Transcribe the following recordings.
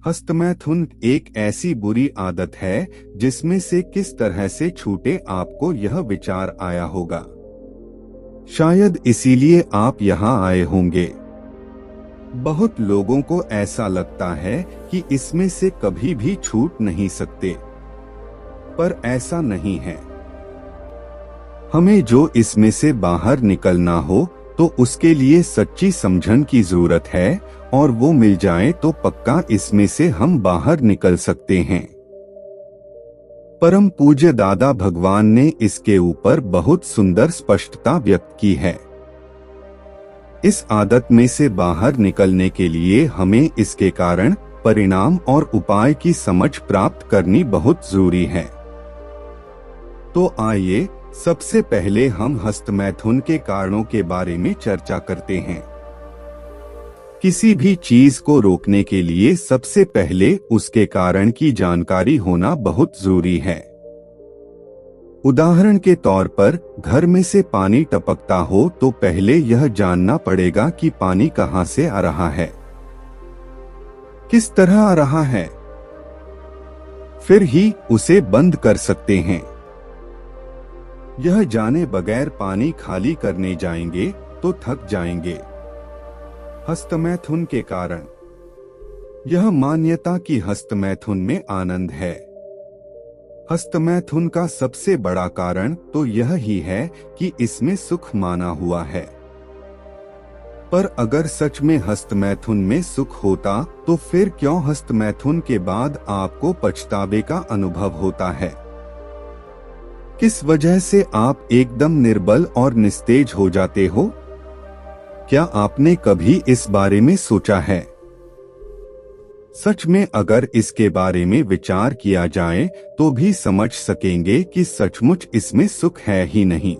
हस्तमैथुन एक ऐसी बुरी आदत है जिसमें से किस तरह से छूटे आपको यह विचार आया होगा। शायद इसीलिए आप यहाँ आए होंगे। बहुत लोगों को ऐसा लगता है कि इसमें से कभी भी छूट नहीं सकते, पर ऐसा नहीं है। हमें जो इसमें से बाहर निकलना हो तो उसके लिए सच्ची समझन की जरूरत है, और वो मिल जाए तो पक्का इसमें से हम बाहर निकल सकते हैं। परम पूज्य दादा भगवान ने इसके ऊपर बहुत सुंदर स्पष्टता व्यक्त की है। इस आदत में से बाहर निकलने के लिए हमें इसके कारण, परिणाम और उपाय की समझ प्राप्त करनी बहुत जरूरी है। तो आइए सबसे पहले हम हस्तमैथुन के कारणों के बारे में चर्चा करते हैं। किसी भी चीज को रोकने के लिए सबसे पहले उसके कारण की जानकारी होना बहुत जरूरी है। उदाहरण के तौर पर घर में से पानी टपकता हो तो पहले यह जानना पड़ेगा कि पानी कहां से आ रहा है, किस तरह आ रहा है, फिर ही उसे बंद कर सकते हैं। यह जाने बगैर पानी खाली करने जाएंगे तो थक जाएंगे। हस्तमैथुन के कारण यह मान्यता कि हस्तमैथुन में आनंद है। हस्तमैथुन का सबसे बड़ा कारण तो यह ही है कि इसमें सुख माना हुआ है। पर अगर सच में हस्तमैथुन में सुख होता तो फिर क्यों हस्तमैथुन के बाद आपको पछतावे का अनुभव होता है? किस वजह से आप एकदम निर्बल और निस्तेज हो जाते हो? क्या आपने कभी इस बारे में सोचा है? सच में अगर इसके बारे में विचार किया जाए तो भी समझ सकेंगे कि सचमुच इसमें सुख है ही नहीं।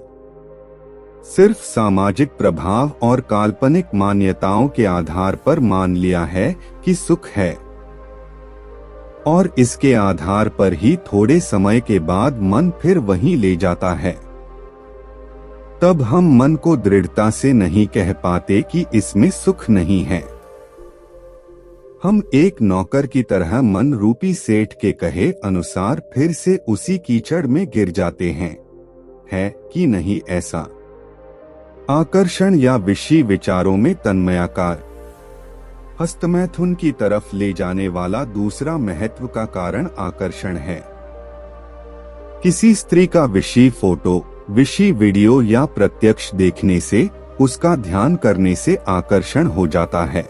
सिर्फ सामाजिक प्रभाव और काल्पनिक मान्यताओं के आधार पर मान लिया है कि सुख है, और इसके आधार पर ही थोड़े समय के बाद मन फिर वहीं ले जाता है। तब हम मन को दृढ़ता से नहीं कह पाते कि इसमें सुख नहीं है। हम एक नौकर की तरह मन रूपी सेठ के कहे अनुसार फिर से उसी कीचड़ में गिर जाते हैं। है कि नहीं ऐसा? आकर्षण या विषयी विचारों में तन्मयाकार हस्तमैथुन की तरफ ले जाने वाला दूसरा महत्व का कारण आकर्षण है। किसी स्त्री का विषयी फोटो, विषयी वीडियो या प्रत्यक्ष देखने से, उसका ध्यान करने से आकर्षण हो जाता है।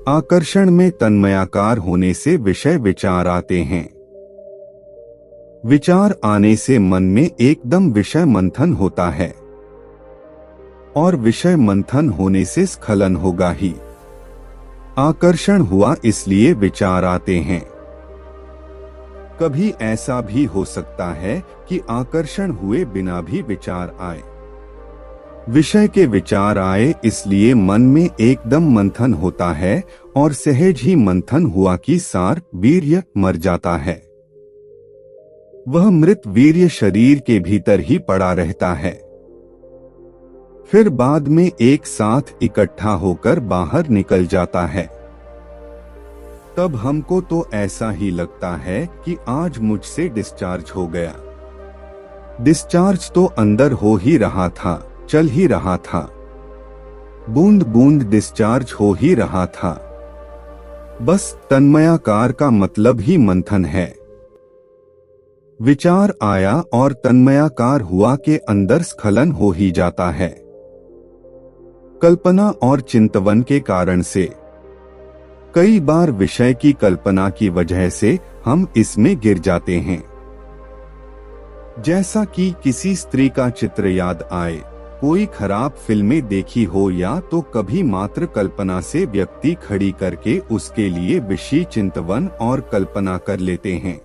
आकर्षण में तन्मयाकार होने से विषय विचार आते हैं। विचार आने से मन में एकदम विषय मंथन होता है, और विषय मंथन होने से स्खलन होगा ही। आकर्षण हुआ इसलिए विचार आते हैं। कभी ऐसा भी हो सकता है कि आकर्षण हुए बिना भी विचार आए। विषय के विचार आए इसलिए मन में एकदम मंथन होता है, और सहज ही मंथन हुआ कि सार वीर्य मर जाता है। वह मृत वीर्य शरीर के भीतर ही पड़ा रहता है, फिर बाद में एक साथ इकट्ठा होकर बाहर निकल जाता है। तब हमको तो ऐसा ही लगता है कि आज मुझसे डिस्चार्ज हो गया। डिस्चार्ज तो अंदर हो ही रहा था, चल ही रहा था, बूंद बूंद डिस्चार्ज हो ही रहा था। बस तन्मयाकार का मतलब ही मंथन है। विचार आया और तन्मयाकार हुआ के अंदर स्खलन हो ही जाता है। कल्पना और चिंतवन के कारण से कई बार विषय की कल्पना की वजह से हम इसमें गिर जाते हैं। जैसा कि किसी स्त्री का चित्र याद आए, कोई खराब फिल्में देखी हो, या तो कभी मात्र कल्पना से व्यक्ति खड़ी करके उसके लिए विषय चिंतवन और कल्पना कर लेते हैं।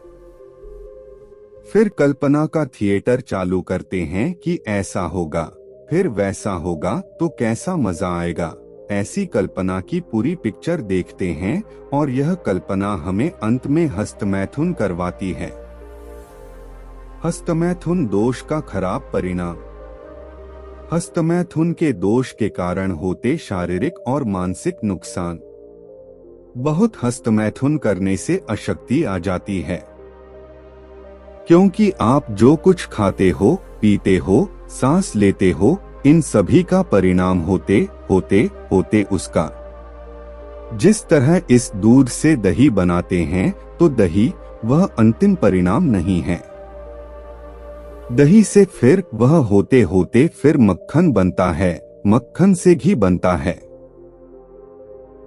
फिर कल्पना का थिएटर चालू करते हैं कि ऐसा होगा, फिर वैसा होगा तो कैसा मजा आएगा। ऐसी कल्पना की पूरी पिक्चर देखते हैं, और यह कल्पना हमें अंत में हस्तमैथुन करवाती है। हस्तमैथुन दोष का खराब परिणाम। हस्तमैथुन के दोष के कारण होते शारीरिक और मानसिक नुकसान। बहुत हस्तमैथुन करने से अशक्ति आ जाती है, क्योंकि आप जो कुछ खाते हो, पीते हो, सांस लेते हो, इन सभी का परिणाम होते उसका। जिस तरह इस दूध से दही बनाते हैं, तो दही वह अंतिम परिणाम नहीं है। दही से फिर वह होते होते फिर मक्खन बनता है, मक्खन से घी बनता है,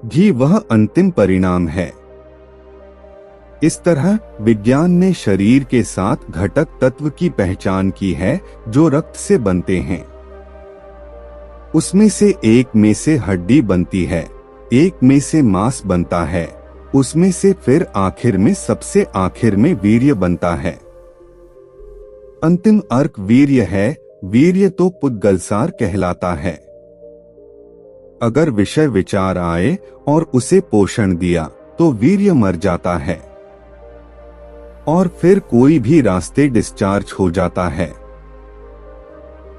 घी वह अंतिम परिणाम है। इस तरह विज्ञान ने शरीर के 7 घटक तत्व की पहचान की है जो रक्त से बनते हैं। उसमें से एक में से हड्डी बनती है, एक में से मांस बनता है, उसमें से फिर आखिर में सबसे आखिर में वीर्य बनता है। अंतिम अर्क वीर्य है, वीर्य तो पुद्गलसार कहलाता है। अगर विषय विचार आए और उसे पोषण दिया तो वीर्य मर जाता है और फिर कोई भी रास्ते डिस्चार्ज हो जाता है।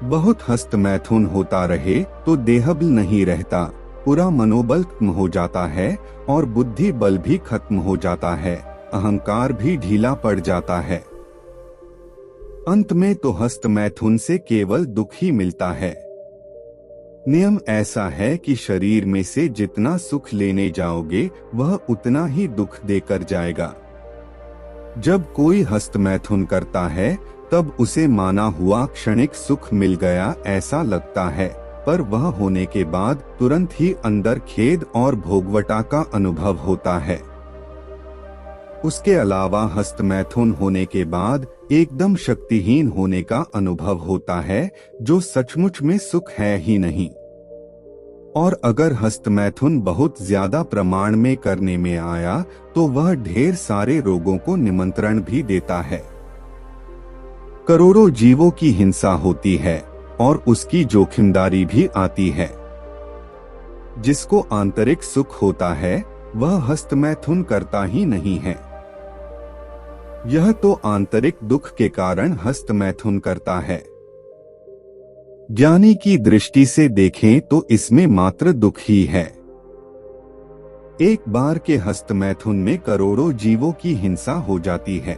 बहुत हस्तमैथुन होता रहे तो देहबल नहीं रहता, पूरा मनोबल खत्म हो जाता है और बुद्धि बल भी खत्म हो जाता है, अहंकार भी ढीला पड़ जाता है। अंत में तो हस्तमैथुन से केवल दुख ही मिलता है। नियम ऐसा है कि शरीर में से जितना सुख लेने जाओगे वह उतना ही दुख देकर जाएगा। जब कोई हस्तमैथुन करता है तब उसे माना हुआ क्षणिक सुख मिल गया ऐसा लगता है, पर वह होने के बाद तुरंत ही अंदर खेद और भोगवटा का अनुभव होता है। उसके अलावा हस्तमैथुन होने के बाद एकदम शक्तिहीन होने का अनुभव होता है, जो सचमुच में सुख है ही नहीं। और अगर हस्तमैथुन बहुत ज्यादा प्रमाण में करने में आया तो वह ढेर सारे रोगों को निमंत्रण भी देता है। करोड़ों जीवों की हिंसा होती है और उसकी जोखिमदारी भी आती है। जिसको आंतरिक सुख होता है वह हस्तमैथुन करता ही नहीं है। यह तो आंतरिक दुख के कारण हस्तमैथुन करता है। ज्ञानी की दृष्टि से देखें तो इसमें मात्र दुख ही है। एक बार के हस्तमैथुन में करोड़ों जीवों की हिंसा हो जाती है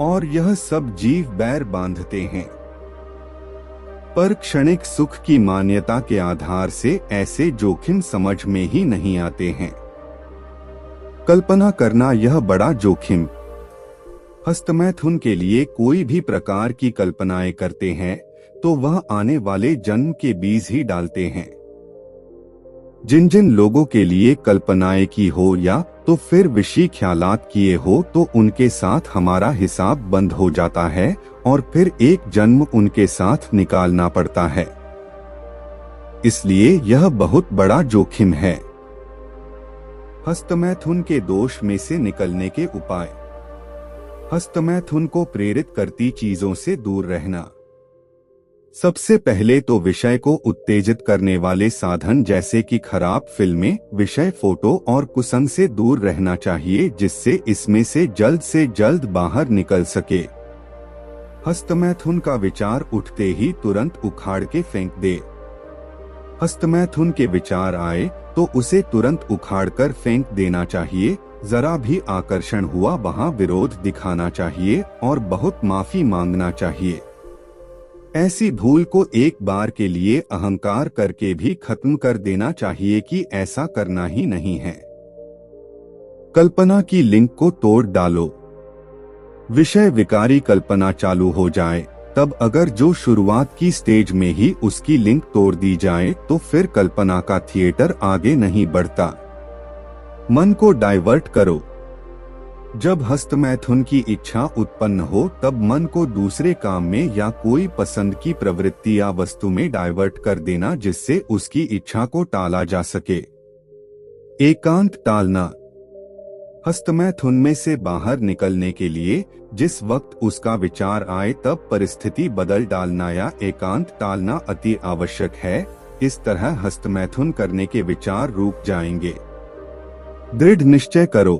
और यह सब जीव बैर बांधते हैं। पर क्षणिक सुख की मान्यता के आधार से ऐसे जोखिम समझ में ही नहीं आते हैं। कल्पना करना यह बड़ा जोखिम। हस्तमैथुन के लिए कोई भी प्रकार की कल्पनाएं करते हैं तो वह आने वाले जन्म के बीज ही डालते हैं। जिन जिन लोगों के लिए कल्पनाएं की हो या तो फिर विषी ख्यालात किए हो तो उनके साथ हमारा हिसाब बंद हो जाता है और फिर एक जन्म उनके साथ निकालना पड़ता है। इसलिए यह बहुत बड़ा जोखिम है। हस्तमैथुन के दोष में से निकलने के उपाय। हस्तमैथुन को प्रेरित करती चीजों से दूर रहना। सबसे पहले तो विषय को उत्तेजित करने वाले साधन जैसे कि खराब फिल्में, विषय, फोटो और कुसंग से दूर रहना चाहिए, जिससे इसमें से जल्द बाहर निकल सके। हस्तमैथुन का विचार उठते ही तुरंत उखाड़ के फेंक दे। हस्तमैथुन के विचार आए तो उसे तुरंत उखाड़कर फेंक देना चाहिए। जरा भी आकर्षण हुआ वहां विरोध दिखाना चाहिए और बहुत माफी मांगना चाहिए। ऐसी भूल को एक बार के लिए अहंकार करके भी खत्म कर देना चाहिए कि ऐसा करना ही नहीं है। कल्पना की लिंक को तोड़ डालो। विषय विकारी कल्पना चालू हो जाए तब अगर जो शुरुआत की स्टेज में ही उसकी लिंक तोड़ दी जाए तो फिर कल्पना का थिएटर आगे नहीं बढ़ता। मन को डाइवर्ट करो। जब हस्तमैथुन की इच्छा उत्पन्न हो तब मन को दूसरे काम में या कोई पसंद की प्रवृत्ति या वस्तु में डाइवर्ट कर देना, जिससे उसकी इच्छा को टाला जा सके। एकांत टालना। हस्तमैथुन में से बाहर निकलने के लिए जिस वक्त उसका विचार आए तब परिस्थिति बदल डालना या एकांत टालना अति आवश्यक है। इस तरह हस्तमैथुन करने के विचार रुक जाएंगे। दृढ़ निश्चय करो।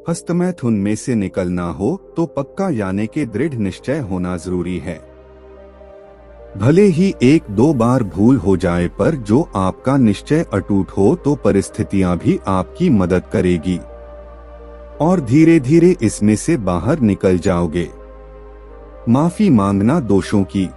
हस्तमैथुन में से निकलना हो तो पक्का यानी के दृढ़ निश्चय होना जरूरी है। भले ही एक दो बार भूल हो जाए, पर जो आपका निश्चय अटूट हो तो परिस्थितियां भी आपकी मदद करेगी और धीरे धीरे इसमें से बाहर निकल जाओगे। माफी मांगना दोषों की।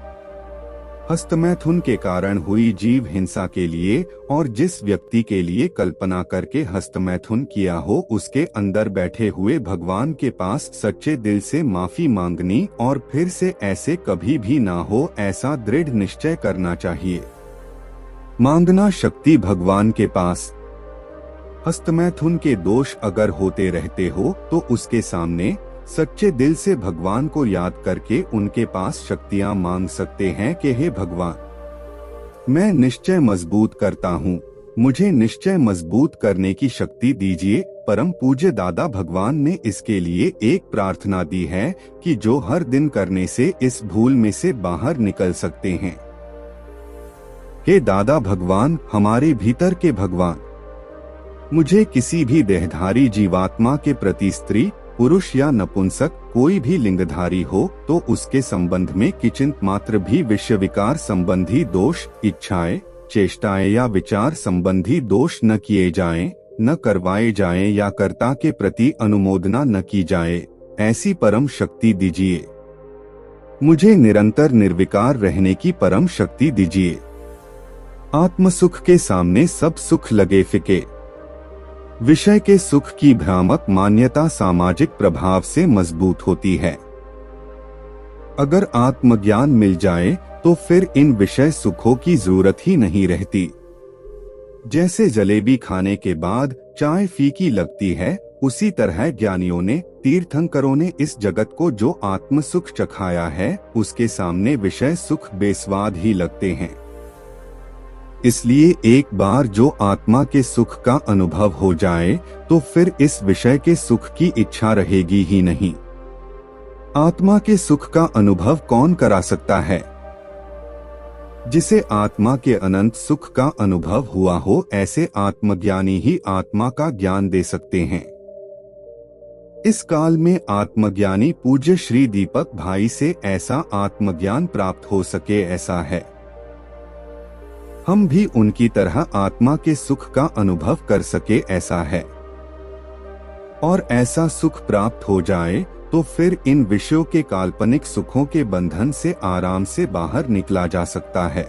हस्तमैथुन के कारण हुई जीव हिंसा के लिए और जिस व्यक्ति के लिए कल्पना करके हस्तमैथुन किया हो, उसके अंदर बैठे हुए भगवान के पास सच्चे दिल से माफी मांगनी और फिर से ऐसे कभी भी ना हो, ऐसा दृढ़ निश्चय करना चाहिए। मांगना शक्ति भगवान के पास। हस्तमैथुन के दोष अगर होते रहते हो तो उसके सामने सच्चे दिल से भगवान को याद करके उनके पास शक्तियां मांग सकते हैं कि हे भगवान, मैं निश्चय मजबूत करता हूँ, मुझे निश्चय मजबूत करने की शक्ति दीजिए। परम पूज्य दादा भगवान ने इसके लिए एक प्रार्थना दी है कि जो हर दिन करने से इस भूल में से बाहर निकल सकते हैं। हे दादा भगवान, हमारे भीतर के भगवान, मुझे किसी भी देहधारी जीवात्मा के प्रति स्त्री, पुरुष या नपुंसक कोई भी लिंगधारी हो तो उसके संबंध में किंचित मात्र भी विषय विकार संबंधी दोष, इच्छाएं, चेष्टाएं या विचार संबंधी दोष न किए जाएं, न करवाए जाएं या कर्ता के प्रति अनुमोदना न की जाए, ऐसी परम शक्ति दीजिए। मुझे निरंतर निर्विकार रहने की परम शक्ति दीजिए। आत्म सुख के सामने सब सुख लगे फीके। विषय के सुख की भ्रामक मान्यता सामाजिक प्रभाव से मजबूत होती है। अगर आत्मज्ञान मिल जाए तो फिर इन विषय सुखों की जरूरत ही नहीं रहती। जैसे जलेबी खाने के बाद चाय फीकी लगती है, उसी तरह ज्ञानियों ने, तीर्थंकरों ने इस जगत को जो आत्म सुख चखाया है, उसके सामने विषय सुख बेस्वाद ही लगते हैं। इसलिए एक बार जो आत्मा के सुख का अनुभव हो जाए तो फिर इस विषय के सुख की इच्छा रहेगी ही नहीं। आत्मा के सुख का अनुभव कौन करा सकता है? जिसे आत्मा के अनंत सुख का अनुभव हुआ हो, ऐसे आत्मज्ञानी ही आत्मा का ज्ञान दे सकते हैं। इस काल में आत्मज्ञानी पूज्य श्री दीपक भाई से ऐसा आत्मज्ञान प्राप्त हो सके, ऐसा है। हम भी उनकी तरह आत्मा के सुख का अनुभव कर सके, ऐसा है। और ऐसा सुख प्राप्त हो जाए तो फिर इन विषयों के काल्पनिक सुखों के बंधन से आराम से बाहर निकला जा सकता है।